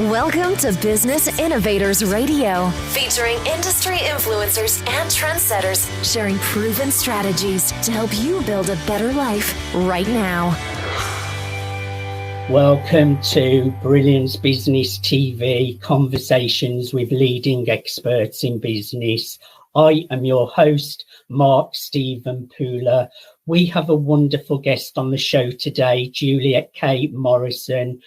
Welcome to Business Innovators Radio, featuring industry influencers and trendsetters sharing proven strategies to help you build a better life right now. Welcome to Brilliance Business TV, conversations with leading experts in business. I am your host, Mark Stephen Pooler. We have a wonderful guest on the show today, Juliet K. Morrison.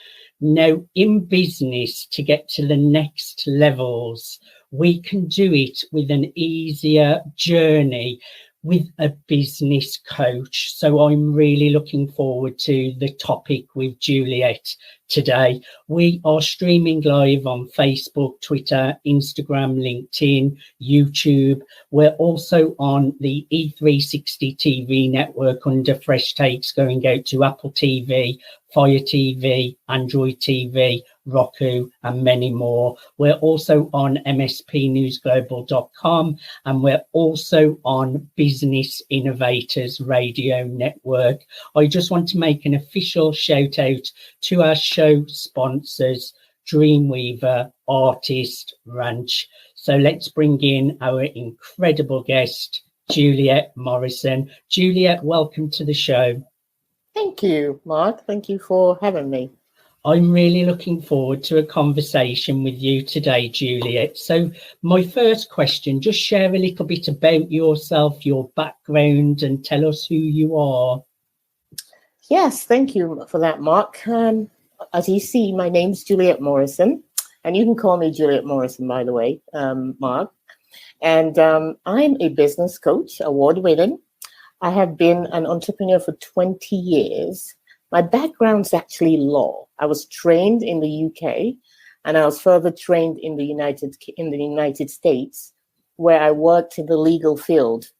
Now, in business, to get to the next levels, we can do it with an easier journey with a business coach. So I'm really looking forward to the topic with Juliet today. We are streaming live on Facebook, Twitter, Instagram, LinkedIn, YouTube. We're also on the E360 TV network under Fresh Takes, going out to Apple TV, Fire TV, Android TV, Roku, and many more. We're also on mspnewsglobal.com, and we're also on Business Innovators Radio Network. I just want to make an official shout out to our show sponsors, Dreamweaver, Artist, Ranch. So let's bring in our incredible guest, Juliet Morrison. Juliet, welcome to the show. Thank you, Mark. Thank you for having me. I'm really looking forward to a conversation with you today, Juliet. So my first question, just share a little bit about yourself, your background, and tell us who you are. Yes, thank you for that, Mark. As you see, my name's Juliet Morrison, and you can call me Juliet Morrison, by the way, Mark. And I'm a business coach, award-winning. I have been an entrepreneur for 20 years. My background's actually law. I was trained in the UK, and I was further trained in the United States, where I worked in the legal field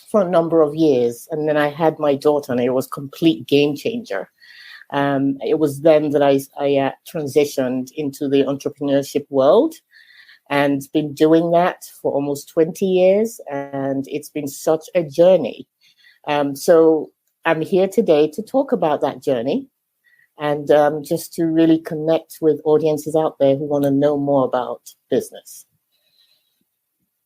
for a number of years. And then I had my daughter, and it was a complete game changer. It was then that I transitioned into the entrepreneurship world, and been doing that for almost 20 years. And it's been such a journey. So I'm here today to talk about that journey and just to really connect with audiences out there who want to know more about business.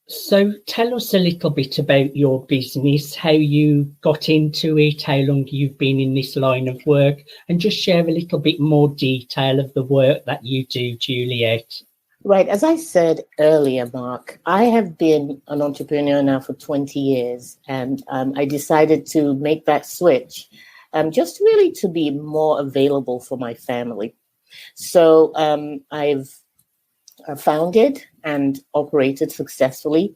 So tell us a little bit about your business, how you got into it, how long you've been in this line of work, and just share a little bit more detail of the work that you do, Juliet. Right. As I said earlier, Mark, I have been an entrepreneur now for 20 years, and I decided to make that switch just really to be more available for my family. So I've founded and operated successfully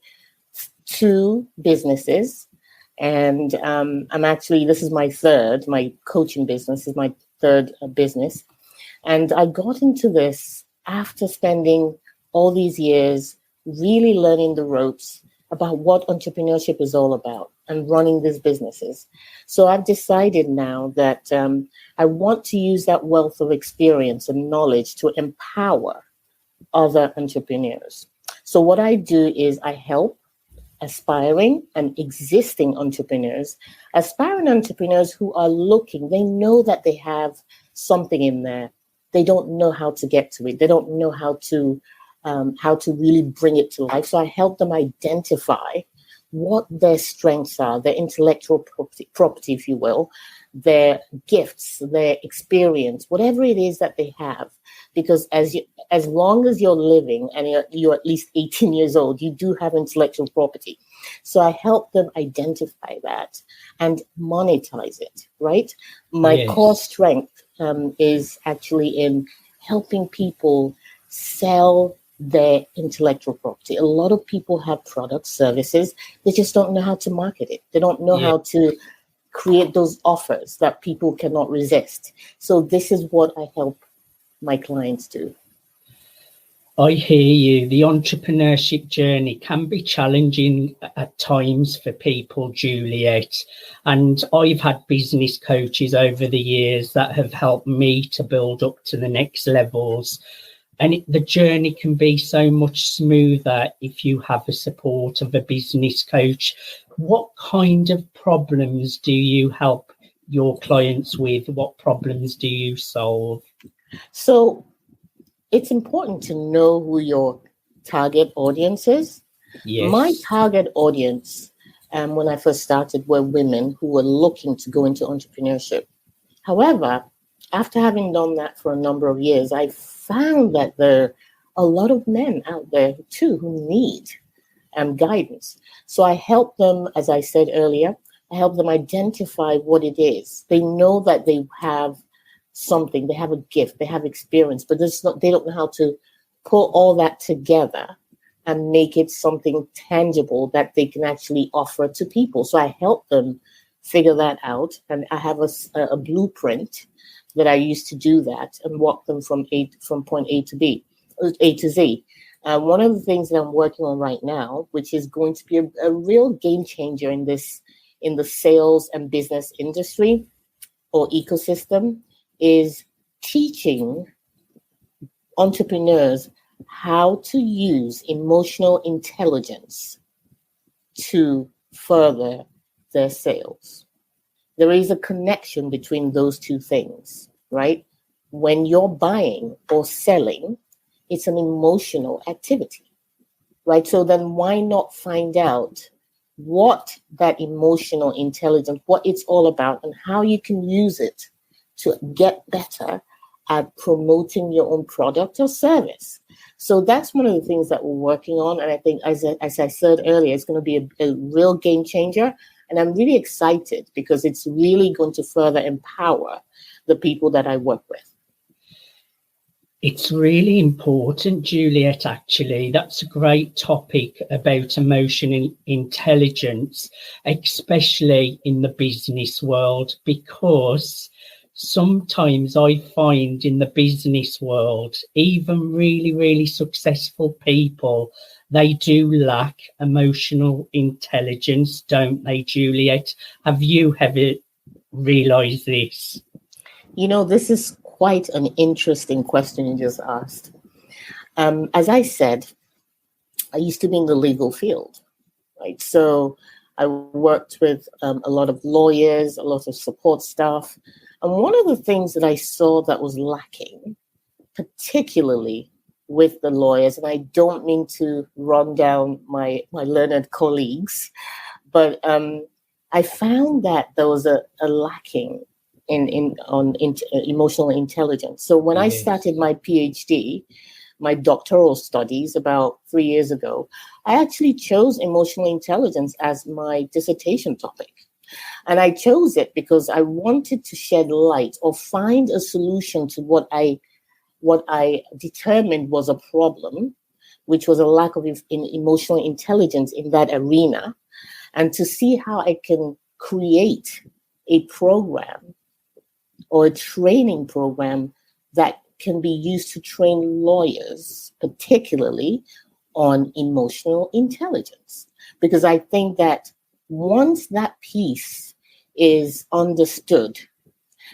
2 businesses, and this is my third. My coaching business is my third business, and I got into this after spending all these years really learning the ropes about what entrepreneurship is all about and running these businesses. So I've decided now that I want to use that wealth of experience and knowledge to empower other entrepreneurs. So what I do is I help aspiring and existing entrepreneurs who are looking, they know that they have something in there. They don't know how to get to it. They don't know how to really bring it to life. So I help them identify what their strengths are, their intellectual property, if you will, their gifts, their experience, whatever it is that they have. Because as long as you're living and you're at least 18 years old, you do have intellectual property. So I help them identify that and monetize it, right? My core strength is actually in helping people sell their intellectual property. A lot of people have products, services, they just don't know how to market it. They don't know how to create those offers that people cannot resist. So this is what I help my clients do. I hear you. The entrepreneurship journey can be challenging at times for people, Juliet. And I've had business coaches over the years that have helped me to build up to the next levels. And the journey can be so much smoother if you have the support of a business coach. What kind of problems do you help your clients with? What problems do you solve? So it's important to know who your target audience is. Yes. My target audience, when I first started, were women who were looking to go into entrepreneurship. However, after having done that for a number of years, I found that there are a lot of men out there too who need guidance. So I help them, as I said earlier, I help them identify what it is. They know that they have something, they have a gift, they have experience, but they don't know how to put all that together and make it something tangible that they can actually offer to people. So I help them figure that out. And I have a blueprint that I use to do that and walk them from point A to Z. One of the things that I'm working on right now, which is going to be a real game changer in the sales and business industry or ecosystem, is teaching entrepreneurs how to use emotional intelligence to further their sales. There is a connection between those two things, right? When you're buying or selling, it's an emotional activity, right? So then why not find out what that emotional intelligence, what it's all about, and how you can use it to get better at promoting your own product or service. So that's one of the things that we're working on. And I think, as I said earlier, it's going to be a real game changer. And I'm really excited because it's really going to further empower the people that I work with. It's really important, Juliet, actually. That's a great topic about emotional intelligence, especially in the business world, because sometimes I find in the business world, even really, really successful people, they do lack emotional intelligence, don't they, Juliet? Have you ever realised this? You know, this is quite an interesting question you just asked. As I said, I used to be in the legal field, right? So I worked with a lot of lawyers, a lot of support staff. And one of the things that I saw that was lacking, particularly with the lawyers, and I don't mean to run down my learned colleagues, but I found that there was a lacking in emotional intelligence. So when I started my PhD, my doctoral studies about 3 years ago, I actually chose emotional intelligence as my dissertation topic. And I chose it because I wanted to shed light or find a solution to what I determined was a problem, which was a lack of emotional intelligence in that arena, and to see how I can create a program or a training program that can be used to train lawyers, particularly on emotional intelligence. Because I think that once that piece is understood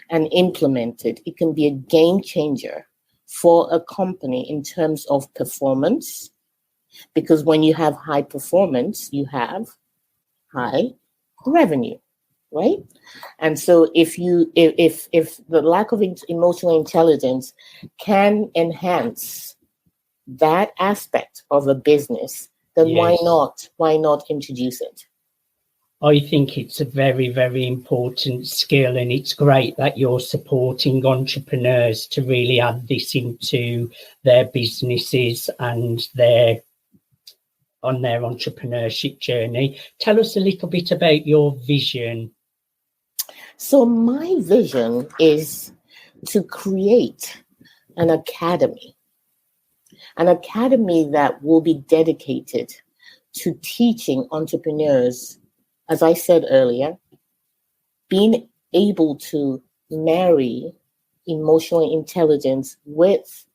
and implemented, it can be a game changer for a company in terms of performance. Because when you have high performance, you have high revenue, right? And so if the lack of emotional intelligence can enhance that aspect of a business, then why not introduce it? I think it's a very, very important skill, and it's great that you're supporting entrepreneurs to really add this into their businesses and on their entrepreneurship journey. Tell us a little bit about your vision. So my vision is to create an academy that will be dedicated to teaching entrepreneurs, as I said earlier, being able to marry emotional intelligence with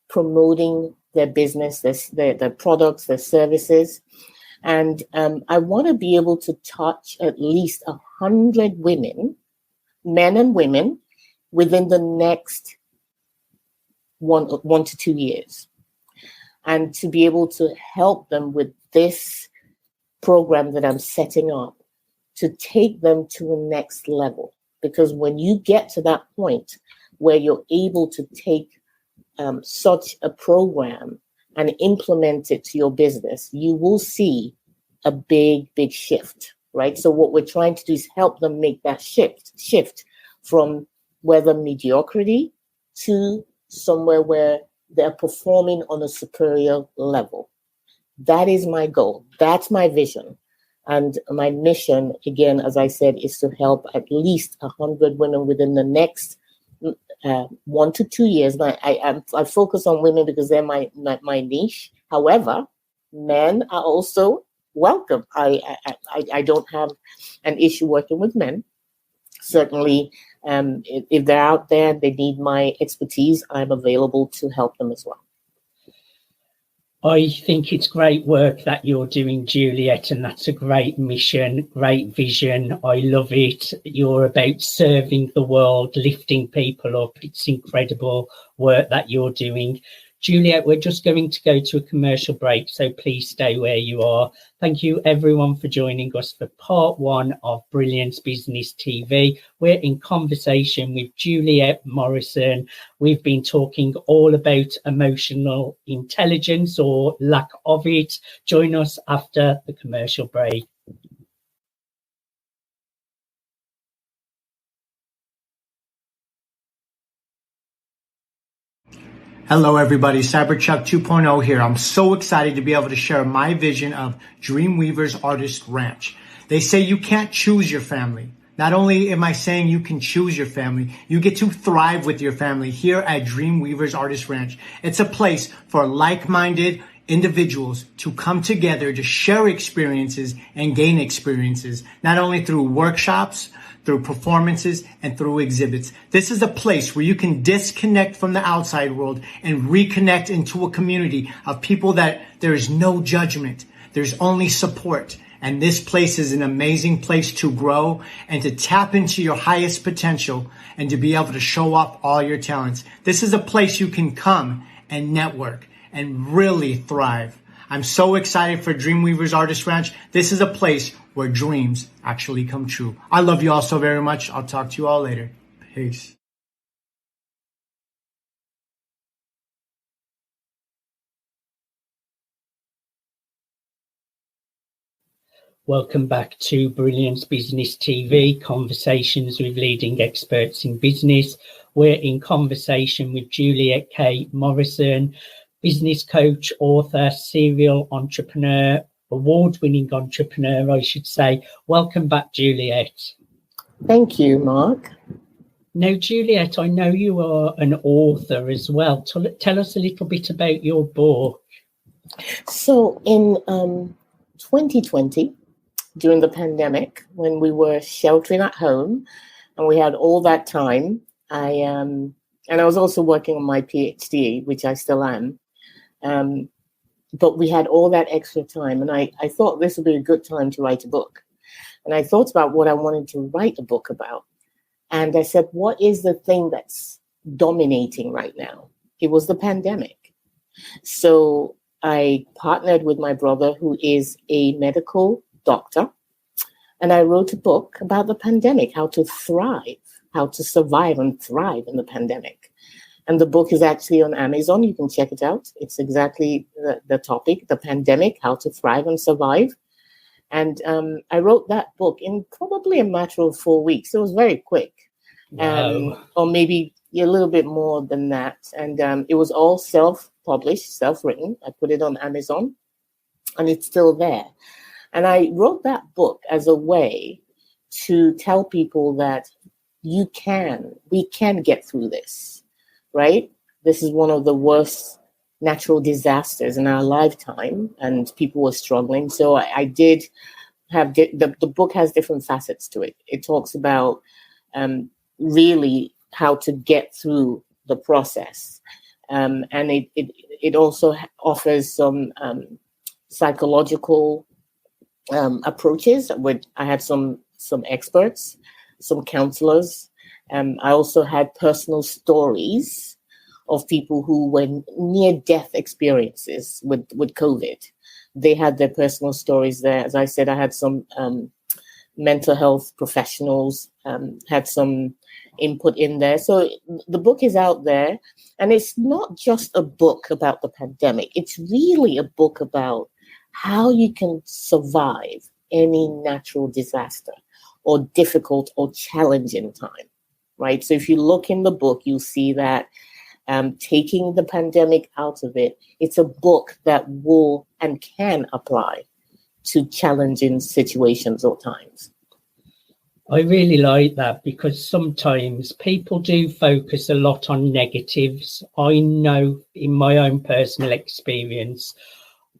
promoting their business, their products, their services. And I want to be able to touch at least 100 women, men and women, within the next one to 2 years. And to be able to help them with this program that I'm setting up to take them to the next level. Because when you get to that point where you're able to take such a program and implement it to your business, you will see a big shift, right? So what we're trying to do is help them make that shift from whether mediocrity to somewhere where they're performing on a superior level. That is my goal. That's my vision. And my mission, again, as I said, is to help at least 100 women within the next 1 to 2 years. I focus on women because they're my niche. However, men are also welcome. I don't have an issue working with men. Certainly, if they're out there, they need my expertise, I'm available to help them as well. I think it's great work that you're doing, Juliet, and that's a great mission, great vision. I love it. You're about serving the world, lifting people up. It's incredible work that you're doing. Juliet, we're just going to go to a commercial break, so please stay where you are. Thank you, everyone, for joining us for part 1 of Brilliance Business TV. We're in conversation with Juliet Morrison. We've been talking all about emotional intelligence or lack of it. Join us after the commercial break. Hello, everybody. Cyberchuck 2.0 here. I'm so excited to be able to share my vision of Dreamweavers Artist Ranch. They say you can't choose your family. Not only am I saying you can choose your family, you get to thrive with your family here at Dreamweavers Artist Ranch. It's a place for like-minded individuals to come together to share experiences and gain experiences, not only through workshops, through performances, and through exhibits. This is a place where you can disconnect from the outside world and reconnect into a community of people that there is no judgment. There's only support. And this place is an amazing place to grow and to tap into your highest potential and to be able to show off all your talents. This is a place you can come and network and really thrive. I'm so excited for Dreamweavers Artist Ranch. This is a place where dreams actually come true. I love you all so very much. I'll talk to you all later. Peace. Welcome back to Brilliance Business TV, conversations with leading experts in business. We're in conversation with Juliet K. Morrison, business coach, author, serial entrepreneur, award-winning entrepreneur, I should say. Welcome back, Juliet. Thank you, Mark. Now, Juliet, I know you are an author as well. Tell us a little bit about your book. So in 2020, during the pandemic, when we were sheltering at home and we had all that time, and I was also working on my PhD, which I still am. But we had all that extra time, and I thought this would be a good time to write a book. And I thought about what I wanted to write a book about. And I said, what is the thing that's dominating right now? It was the pandemic. So I partnered with my brother, who is a medical doctor, and I wrote a book about the pandemic, how to thrive, how to survive and thrive in the pandemic. And the book is actually on Amazon. You can check it out. It's exactly the topic, the pandemic, how to thrive and survive. And I wrote that book in probably a matter of 4 weeks. It was very quick. Wow. Or maybe a little bit more than that. And it was all self-published, self-written. I put it on Amazon, and it's still there. And I wrote that book as a way to tell people that we can get through this, right? This is one of the worst natural disasters in our lifetime, and people were struggling. So I did have, the book has different facets to it. It talks about really how to get through the process. And it also offers some psychological approaches. I had some experts, some counselors. I also had personal stories of people who were near-death experiences with COVID. They had their personal stories there. As I said, I had some mental health professionals, had some input in there. So the book is out there, and it's not just a book about the pandemic. It's really a book about how you can survive any natural disaster or difficult or challenging time, right? So if you look in the book, you'll see that taking the pandemic out of it, it's a book that will and can apply to challenging situations or times. I really like that, because sometimes people do focus a lot on negatives. I know in my own personal experience,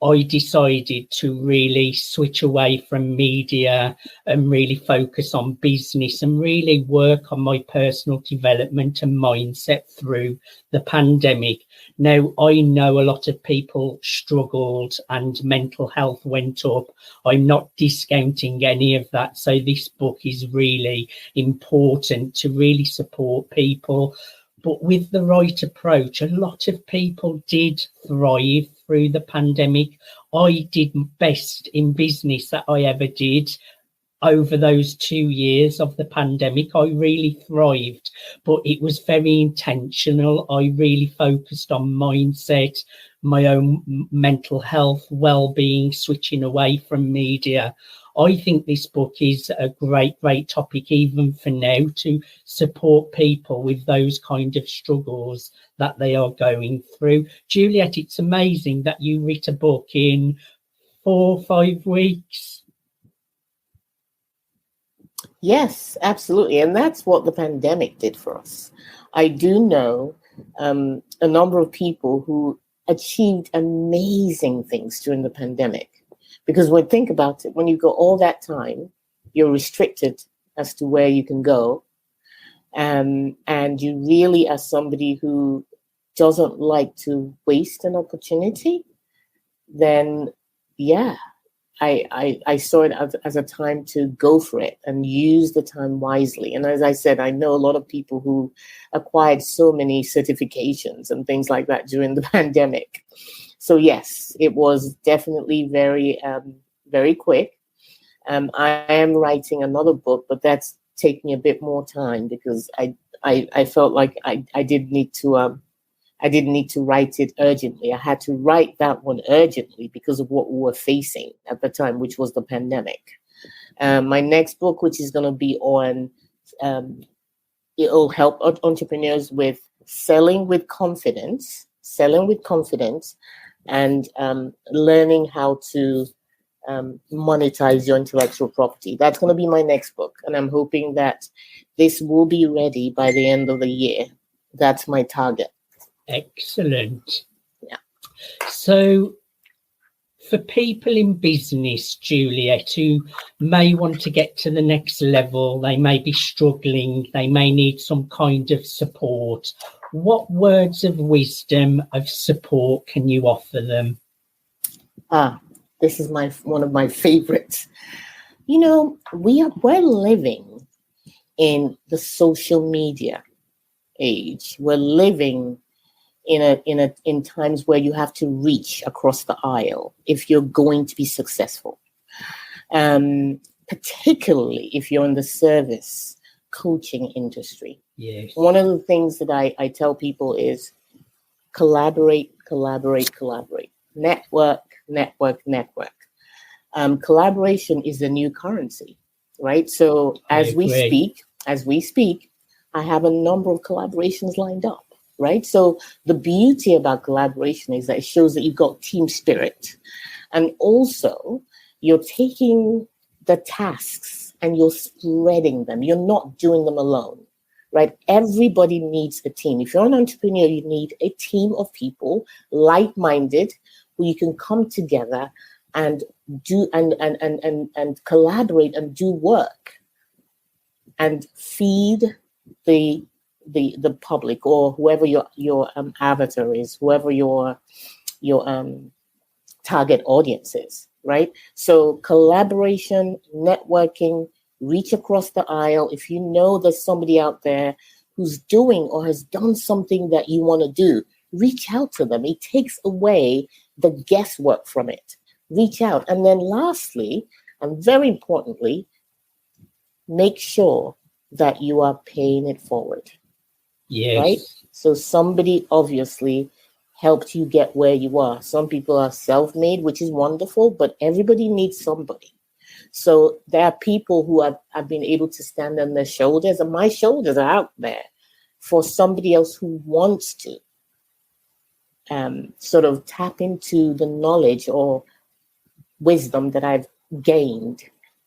I decided to really switch away from media and really focus on business and really work on my personal development and mindset through the pandemic. Now, I know a lot of people struggled and mental health went up. I'm not discounting any of that. So this book is really important to really support people. But with the right approach, a lot of people did thrive through the pandemic. I did best in business that I ever did over those 2 years of the pandemic. I really thrived, but it was very intentional. I really focused on mindset, my own mental health, well-being, switching away from media. I think this book is a great topic even for now, to support people with those kind of struggles that they are going through. Juliet, it's amazing that you wrote a book in 4 or 5 weeks. Yes, absolutely. And that's what the pandemic did for us. I do know a number of people who achieved amazing things during the pandemic. Because think about it, when you go all that time, you're restricted as to where you can go. And you really are somebody who doesn't like to waste an opportunity, then yeah, I saw it as a time to go for it and use the time wisely. And as I said, I know a lot of people who acquired so many certifications and things like that during the pandemic. So yes, it was definitely very, very quick. I am writing another book, but that's taking a bit more time because I felt like I didn't need to write it urgently. I had to write that one urgently because of what we were facing at the time, which was the pandemic. My next book, which is going to be on, it'll help entrepreneurs with selling with confidence, and learning how to monetize your intellectual property. That's going to be my next book. And I'm hoping that this will be ready by the end of the year. That's my target. Excellent. Yeah. So for people in business, Juliet, who may want to get to the next level, they may be struggling, they may need some kind of support, what words of wisdom, of support can you offer them? This is one of my favorites. You know, we're living in the social media age. We're living in times where you have to reach across the aisle if you're going to be successful. Particularly if you're in the service coaching industry. Yes. One of the things that I tell people is collaborate. Network. Collaboration is the new currency, right? So as we speak, I have a number of collaborations lined up, right? So the beauty about collaboration is that it shows that you've got team spirit. And also you're taking the tasks and you're spreading them. You're not doing them alone, right? Everybody needs a team. If you're an entrepreneur, you need a team of people, like-minded, who you can come together and do and collaborate and do work and feed the public, or whoever your avatar is, whoever your target audience is, right? So collaboration, networking, reach across the aisle. If you know there's somebody out there who's doing or has done something that you want to do, reach out to them. It takes away the guesswork from it. Reach out. And then lastly, and very importantly, make sure that you are paying it forward. Yes. Right? So somebody obviously helped you get where you are. Some people are self-made, which is wonderful, but everybody needs somebody. So there are people who have been able to stand on their shoulders, and my shoulders are out there for somebody else who wants to sort of tap into the knowledge or wisdom that I've gained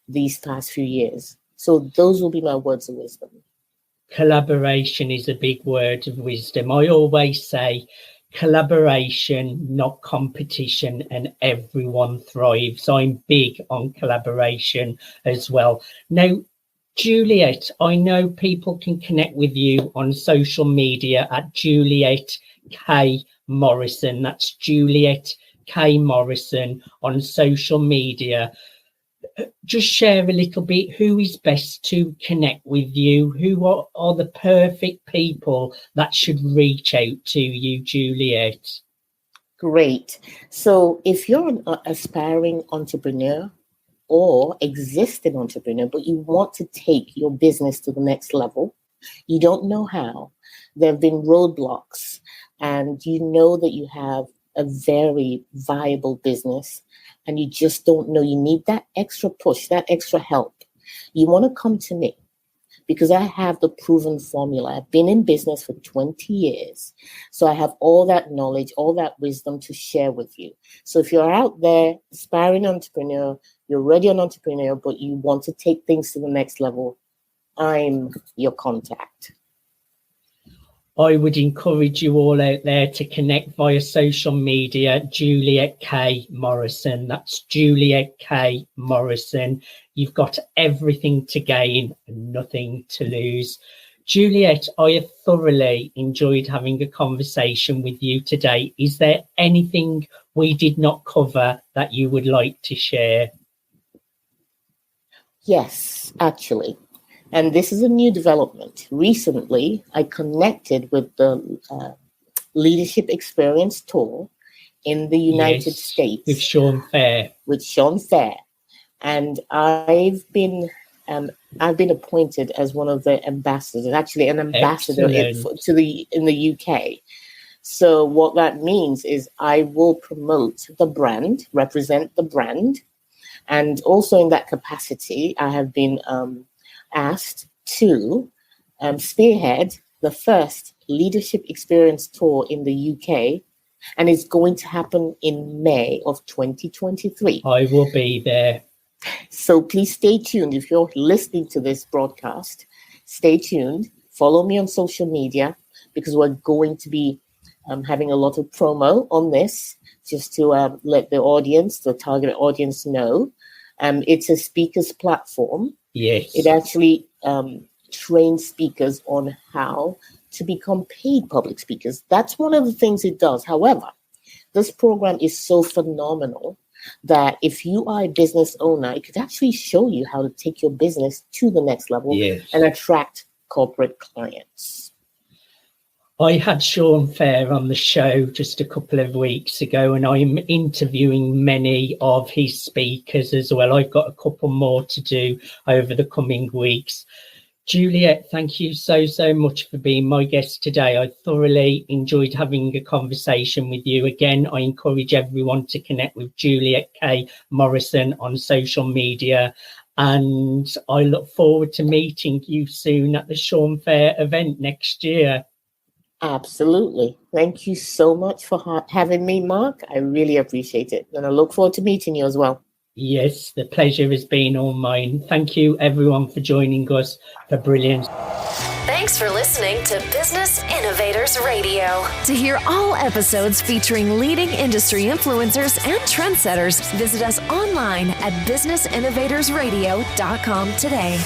these past few years. So those will be my words of wisdom. Collaboration is a big word of wisdom. I always say collaboration, not competition, and everyone thrives. I'm big on collaboration as well. Now, Juliet, I know people can connect with you on social media at Juliet K Morrison. That's Juliet K Morrison on social media. Just share a little bit, who is best to connect with you? Who are the perfect people that should reach out to you, Juliet? Great. So if you're an aspiring entrepreneur or existing entrepreneur, but you want to take your business to the next level, you don't know how, there have been roadblocks, and you know that you have a very viable business, and you just don't know, you need that extra push, that extra help, you want to come to me because I have the proven formula. I've been in business for 20 years. So I have all that knowledge, all that wisdom to share with you. So if you're out there, aspiring entrepreneur, you're already an entrepreneur, but you want to take things to the next level, I'm your contact. I would encourage you all out there to connect via social media, Juliet K Morrison. That's Juliet K Morrison. You've got everything to gain and nothing to lose. Juliet, I have thoroughly enjoyed having a conversation with you today. Is there anything we did not cover that you would like to share? Yes, actually. And this is a new development. Recently, I connected with the Leadership Experience Tour in the United States. With Sean Fair. And I've been appointed as one of the ambassadors, actually an ambassador in the UK. So what that means is I will promote the brand, represent the brand. And also in that capacity, I have been asked to spearhead the first Leadership Experience Tour in the UK, and it's going to happen in May of 2023. I will be there. So please stay tuned. If you're listening to this broadcast, stay tuned. Follow me on social media because we're going to be having a lot of promo on this, just to let the audience, the target audience, know. It's a speakers platform. Yes. It actually trains speakers on how to become paid public speakers. That's one of the things it does. However, this program is so phenomenal that if you are a business owner, it could actually show you how to take your business to the next level and attract corporate clients. I had Sean Fair on the show just a couple of weeks ago, and I'm interviewing many of his speakers as well. I've got a couple more to do over the coming weeks. Juliet, thank you so much for being my guest today. I thoroughly enjoyed having a conversation with you. Again, I encourage everyone to connect with Juliet K Morrison on social media, and I look forward to meeting you soon at the Sean Fair event next year. Absolutely. Thank you so much for having me, Mark. I really appreciate it. And I look forward to meeting you as well. Yes, the pleasure has been all mine. Thank you, everyone, for joining us for Brilliance. Thanks for listening to Business Innovators Radio. To hear all episodes featuring leading industry influencers and trendsetters, visit us online at businessinnovatorsradio.com today.